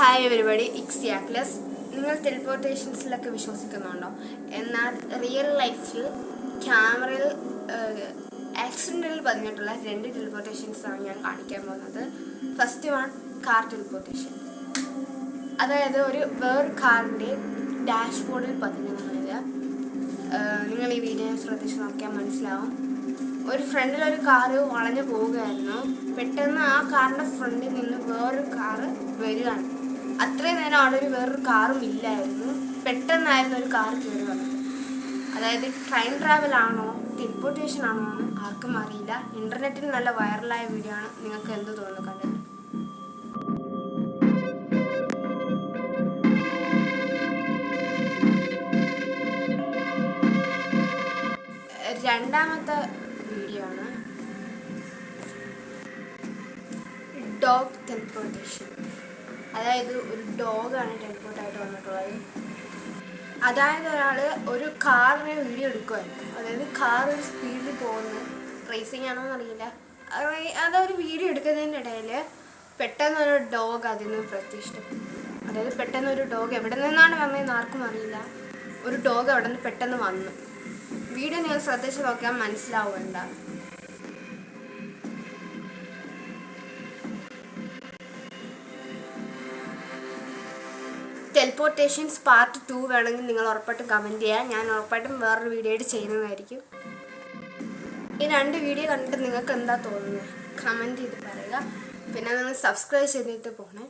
Hi everybody, it's യാക്ലസ്. നിങ്ങൾ ടെലിപ്പോർട്ടേഷൻസിലൊക്കെ വിശ്വസിക്കുന്നുണ്ടോ? എന്നാൽ റിയൽ ലൈഫിൽ ക്യാമറയിൽ ആക്സിഡൻറ്റിൽ പതിഞ്ഞിട്ടുള്ള 2 ടെലിപ്പോർട്ടേഷൻസാണ് ഞാൻ കാണിക്കാൻ പോകുന്നത്. First one, car teleportation. അതായത് വേറൊരു കാറിൻ്റെ ഡാഷ്ബോർഡിൽ പതിഞ്ഞതാണിത്. നിങ്ങൾ ഈ വീഡിയോ ശ്രദ്ധിച്ച് നോക്കിയാൽ മനസ്സിലാവും. ഒരു ഫ്രണ്ടിലൊരു കാറ് വളഞ്ഞു പോവുകയായിരുന്നു. പെട്ടെന്ന് ആ കാറിൻ്റെ ഫ്രണ്ടിൽ നിന്ന് വേറൊരു കാറ് വരികയാണ്. അത്രയും നേരം അവിടെ വേറൊരു കാറും ഇല്ലായിരുന്നു. പെട്ടെന്നായിരുന്നു ഒരു കാർ കയറി വന്നത്. അതായത് ട്രെയിൻ ട്രാവൽ ആണോ ടെലിപ്പോർട്ടേഷൻ ആണോ എന്ന് ആർക്കും അറിയില്ല. ഇൻ്റർനെറ്റിൽ നല്ല വൈറലായ വീഡിയോ ആണ്. നിങ്ങൾക്ക് എന്ത് തോന്നുന്നു കണ്ടിട്ട്? രണ്ടാമത്തെ വീഡിയോ ആണ് ഡോഗ് ടെലിപ്പോർട്ടേഷൻ. അതായത് ഒരു ഡോഗാണ് ടെലിപ്പോർട്ടായിട്ട് വന്നിട്ടുള്ളത്. അതായത് ഒരാൾ ഒരു കാറിനെ വീഡിയോ എടുക്കുമായിരുന്നു. അതായത് കാർ ഒരു സ്പീഡിൽ പോകുന്നു, റേസിങ് ആണോ എന്നറിയില്ല. അതൊരു വീഡിയോ എടുക്കുന്നതിൻ്റെ ഇടയിൽ പെട്ടെന്നൊരു ഡോഗ് അതിൽ നിന്ന് പ്രത്യക്ഷപ്പെട്ടു. അതായത് പെട്ടെന്നൊരു ഡോഗ് എവിടെ നിന്നാണ് വന്നതെന്ന് ആർക്കും അറിയില്ല. ഒരു ഡോഗ് അവിടെ നിന്ന് പെട്ടെന്ന് വന്നു. വീഡിയോ നിങ്ങൾ ശ്രദ്ധിച്ച് നോക്കിയാൽ മനസ്സിലാവും എന്താണ്. ടെലിപ്പോർട്ടേഷൻസ് പാർട്ട് 2 വേണമെങ്കിൽ നിങ്ങൾ ഉറപ്പായിട്ടും കമൻറ്റ് ചെയ്യുക. ഞാൻ ഉറപ്പായിട്ടും വേറൊരു വീഡിയോ ആയിട്ട് ചെയ്യുന്നതായിരിക്കും. ഈ 2 വീഡിയോ കണ്ടിട്ട് നിങ്ങൾക്ക് എന്താ തോന്നുന്നത് കമൻറ്റ് ചെയ്ത് പറയുക. പിന്നെ നിങ്ങൾ സബ്സ്ക്രൈബ് ചെയ്തിട്ട് പോകണേ.